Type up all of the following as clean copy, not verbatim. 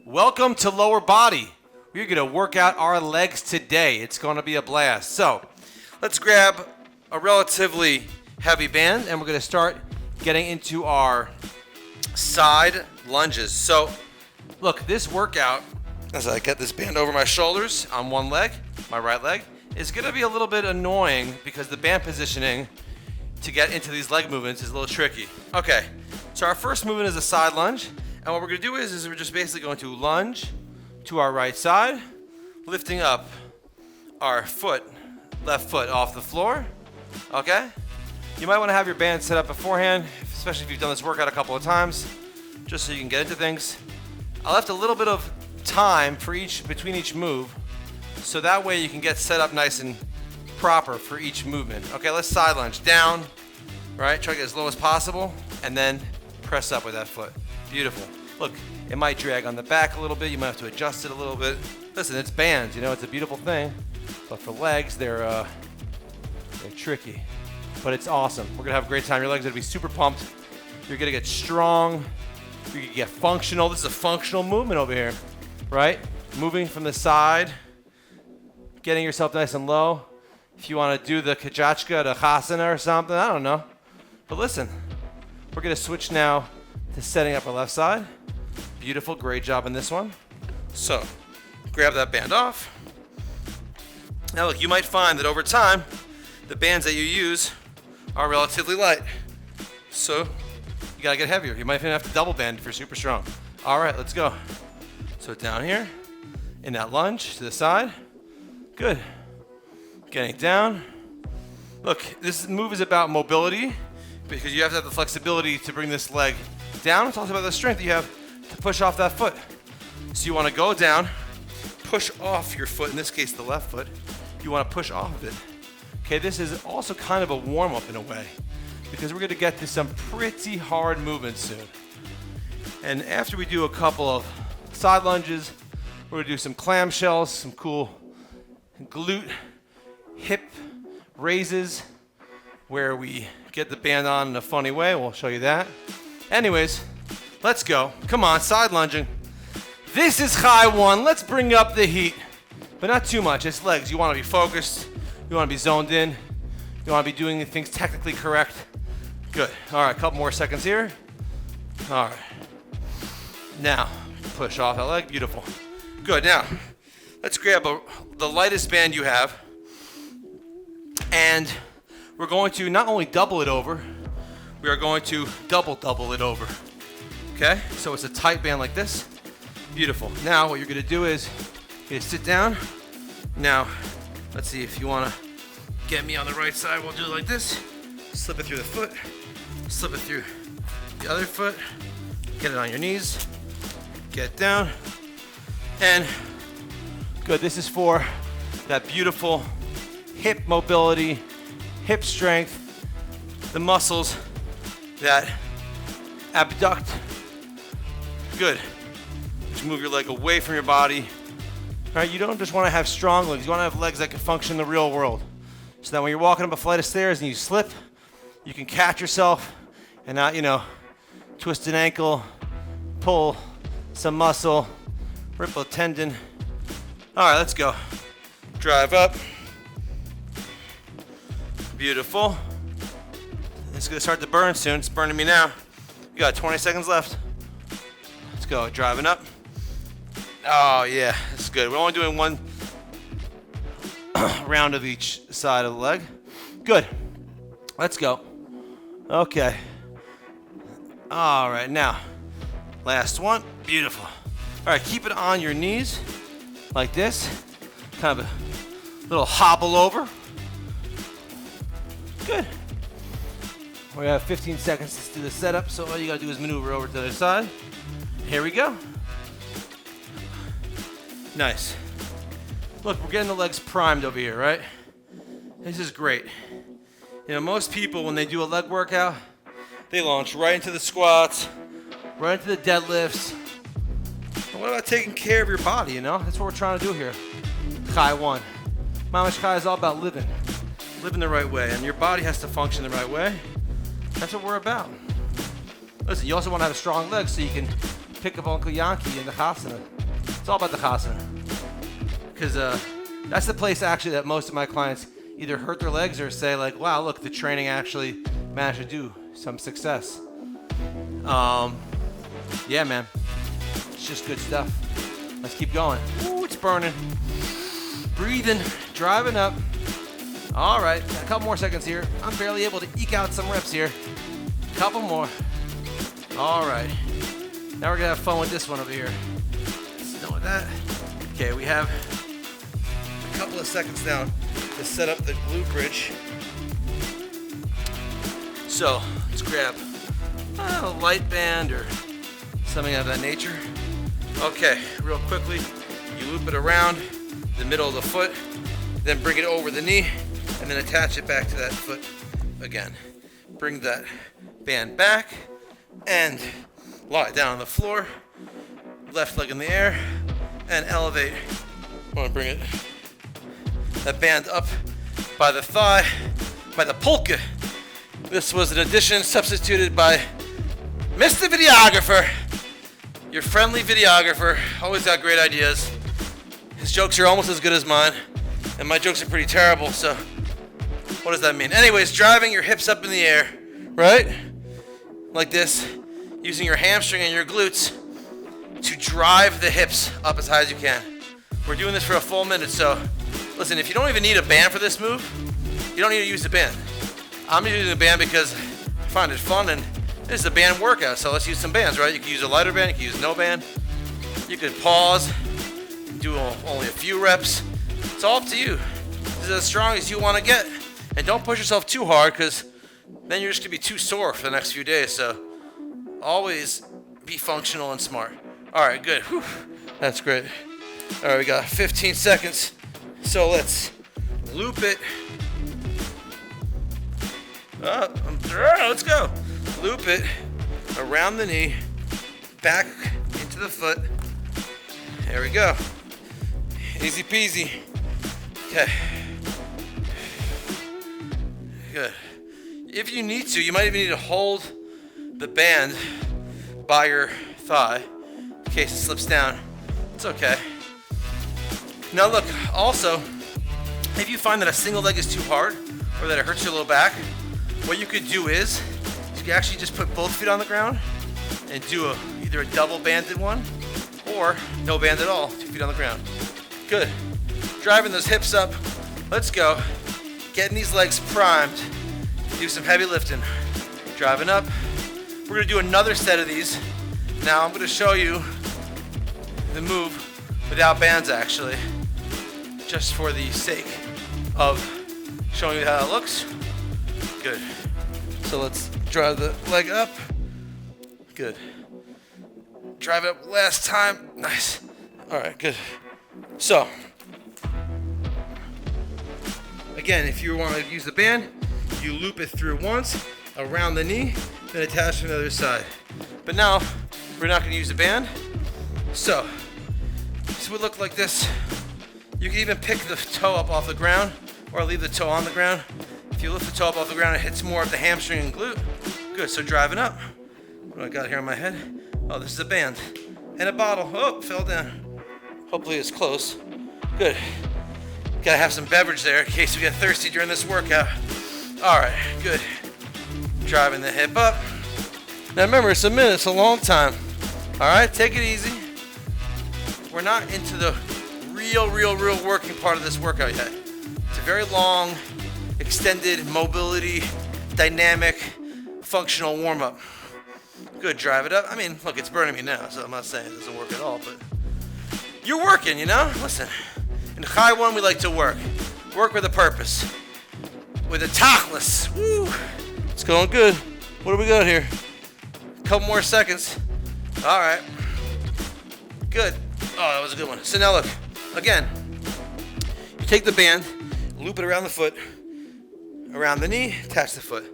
Welcome to Lower Body. We're going to work out our legs today. It's going to be a blast. So let's grab a relatively heavy band and we're going to start getting into our side lunges. So look, this workout, as I get this band over my shoulders on one leg, my right leg, is going to be a little bit annoying because the band positioning to get into these leg movements is a little tricky. Okay, so our first movement is a side lunge. And what we're going to do is we're just basically going to lunge to our right side, lifting up our left foot off the floor, okay? You might want to have your band set up beforehand, especially if you've done this workout a couple of times, just so you can get into things. I left a little bit of time for between each move, so that way you can get set up nice and proper for each movement. Okay, let's side lunge down, right? Try to get as low as possible, and then press up with that foot. Beautiful. Look, it might drag on the back a little bit. You might have to adjust it a little bit. Listen, it's bands, it's a beautiful thing. But for legs, they're tricky. But it's awesome. We're gonna have a great time. Your legs are gonna be super pumped. You're gonna get strong. You're gonna get functional. This is a functional movement over here, right? Moving from the side, getting yourself nice and low. If you wanna do the Kajachka, the Khasana or something, I don't know. But listen, we're gonna switch now to setting up our left side. Beautiful, great job in this one. So, grab that band off. Now look, you might find that over time, the bands that you use are relatively light. So, you gotta get heavier. You might even have to double band if you're super strong. All right, let's go. So down here, in that lunge to the side. Good. Getting down. Look, this move is about mobility because you have to have the flexibility to bring this leg down. It's also about the strength that you have to push off that foot. So you want to go down, push off your foot, in this case the left foot. You want to push off of it. Okay, this is also kind of a warm-up in a way because we're going to get to some pretty hard movements soon. And after we do a couple of side lunges, we're going to do some clamshells, some cool glute hip raises where we get the band on in a funny way. We'll show you that. Anyways, let's go. Come on, side lunging. This is high one. Let's bring up the heat, but not too much. It's legs. You want to be focused. You want to be zoned in. You want to be doing things technically correct. Good. All right, a couple more seconds here. All right. Now, push off that leg. Beautiful. Good. Now, let's grab the lightest band you have, and we're going to not only double it over, we are going to double it over. Okay? So it's a tight band like this. Beautiful. Now what you're gonna do is you're gonna sit down. Now, let's see if you wanna get me on the right side, we'll do it like this. Slip it through the foot, slip it through the other foot, get it on your knees, get down, and good. This is for that beautiful hip mobility, hip strength, the muscles that abduct. Good. Just move your leg away from your body. All right, you don't just want to have strong legs. You want to have legs that can function in the real world. So that when you're walking up a flight of stairs and you slip, you can catch yourself and not, twist an ankle, pull some muscle, rip a tendon. All right, let's go. Drive up. Beautiful. It's gonna start to burn soon. It's burning me now. You got 20 seconds left. Let's go, driving up. Oh yeah, that's good. We're only doing one round of each side of the leg. Good, let's go. Okay. All right, now, last one, beautiful. All right, keep it on your knees, like this. Kind of a little hobble over. Good. We have 15 seconds to do the setup, so all you gotta do is maneuver over to the other side. Here we go. Nice. Look, we're getting the legs primed over here, right? This is great. Most people, when they do a leg workout, they launch right into the squats, right into the deadlifts. But what about taking care of your body, That's what we're trying to do here. Chai 1. Mamash Chai is all about living the right way, and your body has to function the right way. That's what we're about. Listen, you also want to have strong legs so you can pick up Uncle Yankee in the Khasana. It's all about the khasana. Because that's the place actually that most of my clients either hurt their legs or say like, wow, look, the training actually managed to do some success. Yeah, man. It's just good stuff. Let's keep going. Ooh, it's burning. Breathing, driving up. All right, a couple more seconds here. I'm barely able to eke out some reps here. Couple more. All right. Now we're gonna have fun with this one over here. Let's done with that. Okay, we have a couple of seconds now to set up the glute bridge. So let's grab a light band or something of that nature. Okay, real quickly, you loop it around the middle of the foot, then bring it over the knee, and then attach it back to that foot again. Bring that band back and lie down on the floor, left leg in the air, and elevate. I want to bring that band up by the thigh, by the polka. This was an addition substituted by Mr. Videographer, your friendly videographer. Always got great ideas. His jokes are almost as good as mine, and my jokes are pretty terrible, so what does that mean? Anyways, driving your hips up in the air, right? Like this, using your hamstring and your glutes to drive the hips up as high as you can. We're doing this for a full minute, so listen, if you don't even need a band for this move, you don't need to use the band. I'm using the band because I find it fun, and this is a band workout, so let's use some bands, right? You can use a lighter band, you can use no band. You could pause, do only a few reps. It's all up to you. This is as strong as you want to get. And don't push yourself too hard, because then you're just going to be too sore for the next few days. So always be functional and smart. All right, good. Whew. That's great. All right, we got 15 seconds. So let's loop it. Let's go. Loop it around the knee, back into the foot. There we go. Easy peasy. Okay. Good. If you need to, you might even need to hold the band by your thigh in case it slips down. It's okay. Now look, also, if you find that a single leg is too hard or that it hurts your low back, what you could do is you can actually just put both feet on the ground and do either a double banded one or no band at all, 2 feet on the ground. Good. Driving those hips up. Let's go. Getting these legs primed. Do some heavy lifting. Driving up. We're gonna do another set of these. Now I'm gonna show you the move without bands actually, just for the sake of showing you how it looks. Good. So let's drive the leg up. Good. Drive it up last time. Nice. All right, good. So, again, if you want to use the band, you loop it through once, around the knee, then attach to the other side. But now, we're not going to use the band. So, this would look like this. You can even pick the toe up off the ground or leave the toe on the ground. If you lift the toe up off the ground, it hits more of the hamstring and glute. Good, so driving up. What do I got here on my head? Oh, this is a band. And a bottle. Oh, fell down. Hopefully it's close. Good. Gotta have some beverage there in case we get thirsty during this workout. All right, good. Driving the hip up. Now remember, it's a minute, it's a long time. All right, take it easy. We're not into the real working part of this workout yet. It's a very long, extended mobility, dynamic, functional warm-up. Good, drive it up. I mean, look, it's burning me now, so I'm not saying it doesn't work at all, but you're working, you know? Listen, in Chai One, we like to work. Work with a purpose. With a tachlis. Woo! It's going good. What do we got here? A couple more seconds. All right. Good. Oh, that was a good one. So now look, again, you take the band, loop it around the foot, around the knee, attach the foot.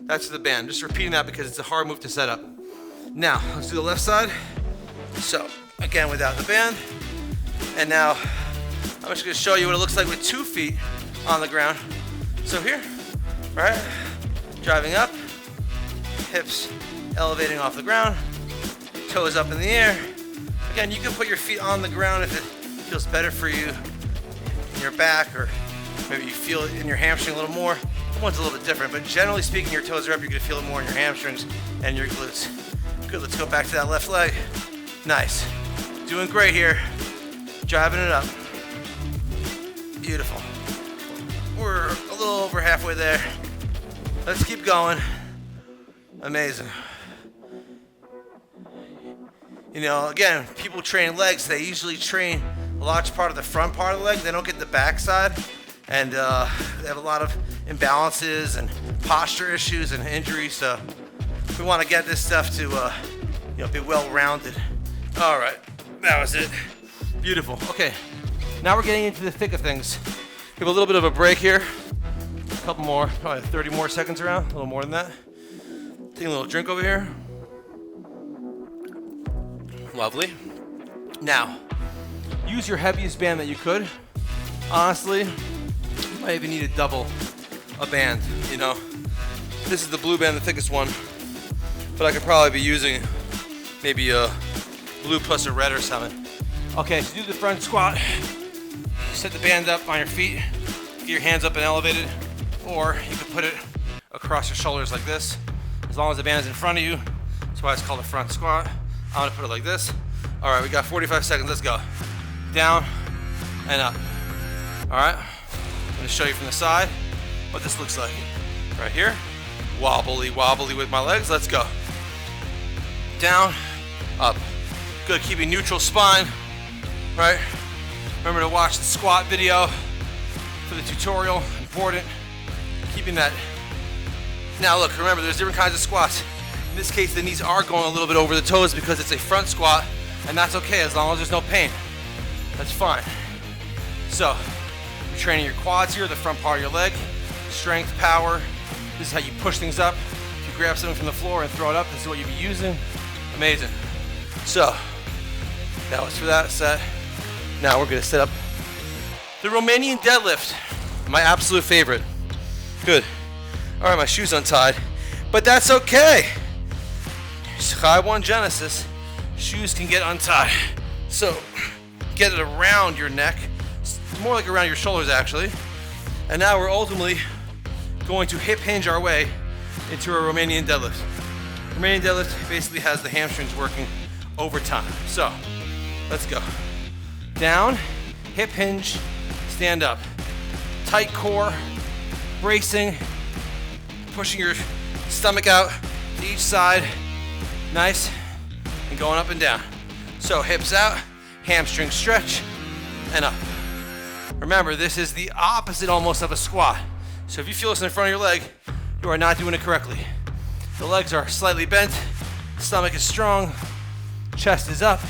That's the band. Just repeating that because it's a hard move to set up. Now, let's do the left side. So, again, without the band. And now, I'm just gonna show you what it looks like with 2 feet on the ground. So here, right? Driving up, hips elevating off the ground, toes up in the air, Again, you can put your feet on the ground if it feels better for you in your back, or maybe you feel it in your hamstring a little more. One's a little bit different, but generally speaking, your toes are up, you're gonna feel it more in your hamstrings and your glutes. Good, let's go back to that left leg. Nice. Doing great here. Driving it up. Beautiful. We're a little over halfway there. Let's keep going. Amazing. You know, again, people train legs, they usually train a large part of the front part of the leg. They don't get the back side. And they have a lot of imbalances and posture issues and injuries. So we want to get this stuff to be well-rounded. All right, that was it. Beautiful. Okay, now we're getting into the thick of things. We have a little bit of a break here. A couple more, probably 30 more seconds around, a little more than that. Taking a little drink over here. Lovely. Now, use your heaviest band that you could. Honestly, you might even need to double a band, you know. This is the blue band, the thickest one, but I could probably be using maybe a blue plus a red or something. Okay, so do the front squat. Set the band up on your feet, get your hands up and elevated, or you could put it across your shoulders like this. As long as the band is in front of you, that's why it's called a front squat. I'm gonna put it like this. All right, we got 45 seconds, let's go. Down and up. All right, I'm gonna show you from the side what this looks like. Right here, wobbly, wobbly with my legs, let's go. Down, up. Good, keeping neutral spine, right? Remember to watch the squat video for the tutorial, important. Keeping that. Now look, remember there's different kinds of squats. In this case, the knees are going a little bit over the toes because it's a front squat, and that's okay as long as there's no pain. That's fine. So, you're training your quads here, the front part of your leg, strength, power. This is how you push things up. If you grab something from the floor and throw it up, this is what you'd be using. Amazing. So, that was for that set. Now we're gonna set up the Romanian deadlift, my absolute favorite. Good. All right, my shoe's untied, but that's okay. High one Genesis, shoes can get untied. So get it around your neck, it's more like around your shoulders actually. And now we're ultimately going to hip hinge our way into a Romanian deadlift. Romanian deadlift basically has the hamstrings working overtime. So let's go. Down, hip hinge, stand up. Tight core, bracing, pushing your stomach out to each side. Nice, and going up and down. So hips out, hamstring stretch, and up. Remember, this is the opposite almost of a squat. So if you feel this in front of your leg, you are not doing it correctly. The legs are slightly bent, stomach is strong, chest is up,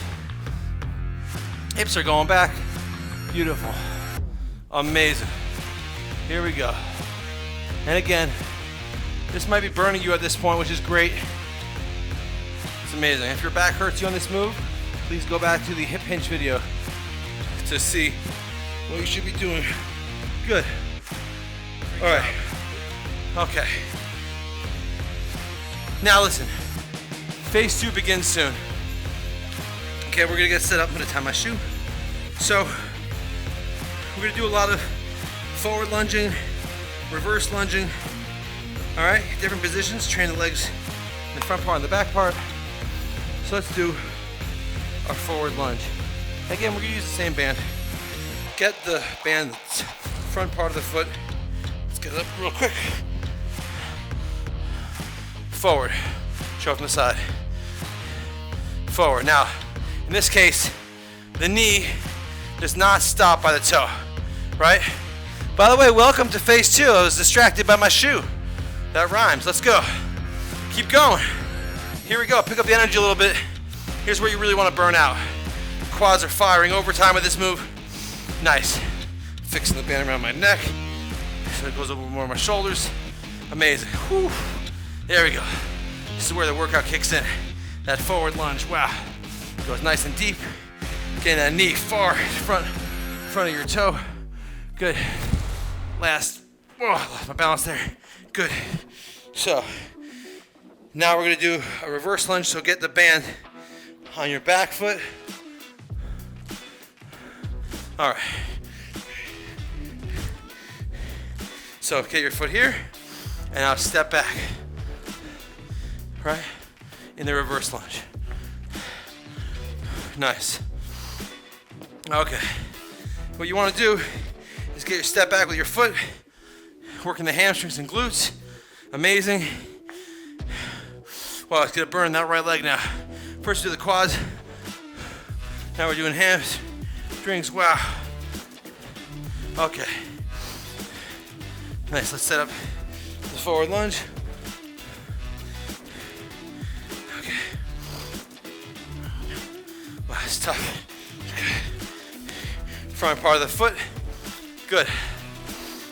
hips are going back. Beautiful, amazing. Here we go. And again, this might be burning you at this point, which is great. It's amazing. If your back hurts you on this move, please go back to the hip hinge video to see what you should be doing. Good. All right. Okay. Now listen, phase 2 begins soon. Okay, we're gonna get set up. I'm gonna tie my shoe. So, we're gonna do a lot of forward lunging, reverse lunging. All right, different positions, train the legs in the front part and the back part. So let's do our forward lunge. Again, we're gonna use the same band. Get the band, front part of the foot. Let's get it up real quick. Forward, show from the side. Forward. Now, in this case, the knee does not stop by the toe, right? By the way, welcome to phase 2. I was distracted by my shoe. That rhymes. Let's go. Keep going. Here we go. Pick up the energy a little bit. Here's where you really want to burn out. Quads are firing overtime with this move. Nice. Fixing the band around my neck so it goes over more of my shoulders. Amazing. Whew. There we go. This is where the workout kicks in. That forward lunge. Wow. Goes nice and deep. Getting that knee far in front of your toe. Good. Last. Oh, I lost my balance there. Good. So, now we're gonna do a reverse lunge. So get the band on your back foot, All right. So get your foot here, and now step back, right? In the reverse lunge. Nice. Okay. What you want to do is get your step back with your foot, working the hamstrings and glutes. Amazing. Wow, it's gonna burn that right leg now. First do the quads. Now we're doing hamstrings. Wow. Okay. Nice. Let's set up the forward lunge. Okay. Wow, it's tough. Front part of the foot. Good.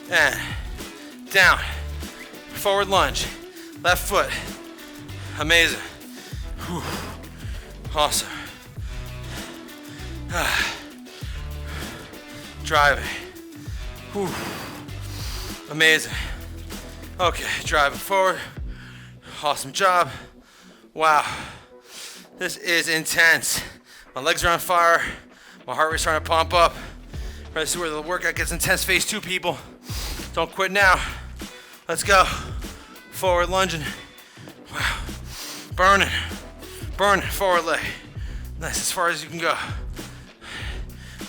And down. Forward lunge. Left foot. Amazing. Whew. Awesome. Driving. Whew. Amazing. Okay, driving forward. Awesome job. Wow. This is intense. My legs are on fire. My heart rate's starting to pump up. This is where the workout gets intense. Phase 2, people. Don't quit now. Let's go. Forward lunging. Wow. Burning. Burning. Forward leg. Nice, as far as you can go.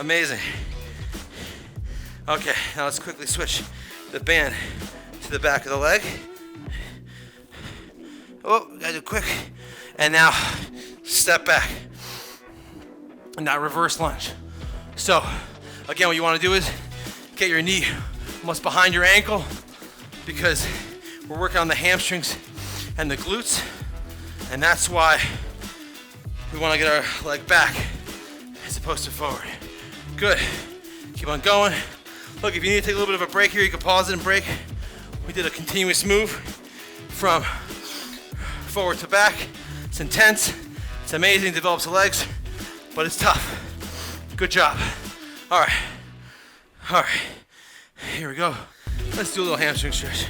Amazing. Okay, now let's quickly switch the band to the back of the leg. Oh, gotta do quick. And now, step back. And now reverse lunge. So, again, what you wanna do is get your knee almost behind your ankle because we're working on the hamstrings and the glutes. And that's why we wanna get our leg back as opposed to forward. Good, keep on going. Look, if you need to take a little bit of a break here, you can pause it and break. We did a continuous move from forward to back. It's intense, it's amazing, it develops the legs, but it's tough. Good job. All right, here we go. Let's do a little hamstring stretch.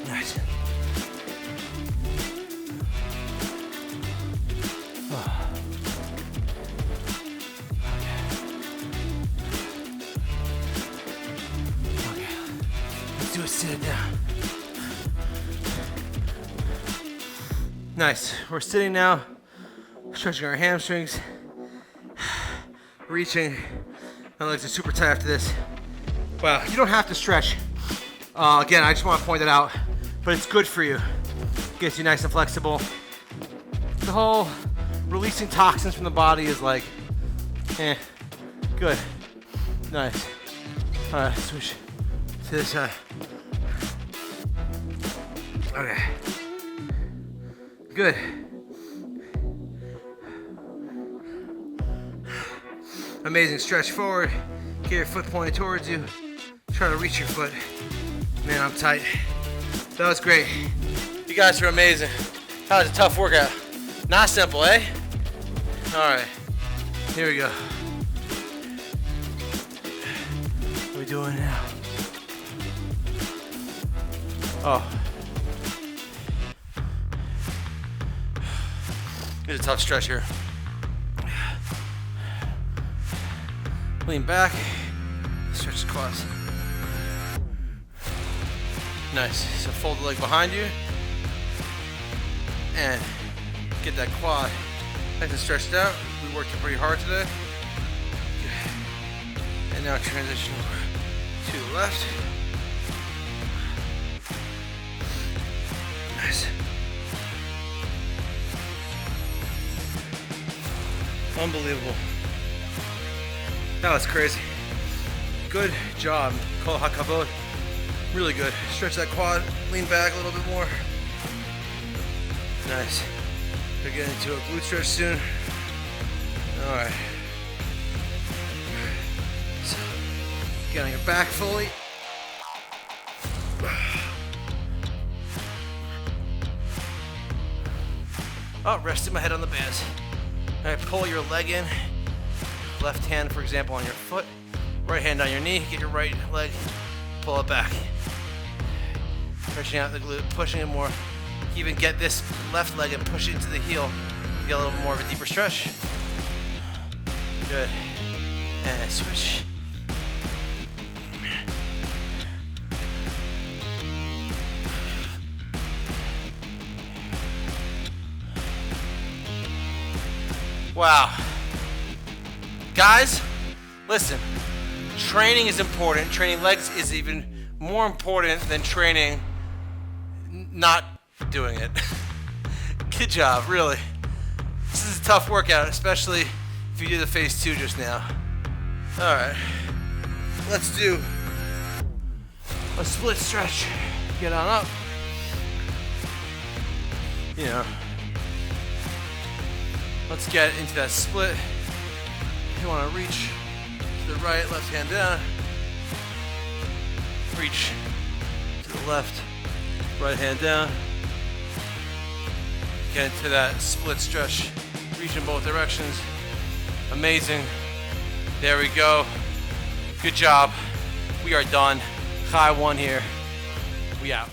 Nice. Do it sitting down. Nice. We're sitting now, stretching our hamstrings, reaching. My legs are super tight after this. Wow, you don't have to stretch. Again, I just want to point that out, but it's good for you. Gets you nice and flexible. The whole releasing toxins from the body is like, good. Nice. All right, switch to this side. Okay. Good. Amazing. Stretch forward. Get your foot pointed towards you. Try to reach your foot. Man, I'm tight. That was great. You guys are amazing. That was a tough workout. Not simple, eh? All right. Here we go. What are we doing now? Oh. It's a tough stretch here. Lean back, stretch the quads. Nice. So fold the leg behind you and get that quad nice and stretched out. We worked it pretty hard today. And now transition over to the left. Nice. Unbelievable. That was crazy. Good job. Kol hakavod. Really good. Stretch that quad, lean back a little bit more. Nice. We're getting into a glute stretch soon. All right. So, getting it back fully. Oh, resting my head on the bands. All right, pull your leg in. Left hand, for example, on your foot. Right hand on your knee. Get your right leg, pull it back. Stretching out the glute, pushing it more. Even get this left leg and push it into the heel. Get a little more of a deeper stretch. Good. And switch. Wow. Guys, listen. Training is important. Training legs is even more important than training not doing it. Good job, really. This is a tough workout, especially if you do the phase 2 just now. All right, let's do a split stretch. Get on up. You know, let's get into that split. You want to reach to the right, left hand down. Reach to the left, right hand down. Get into that split stretch. Reach in both directions. Amazing. There we go. Good job. We are done. Chai 1 here. We out.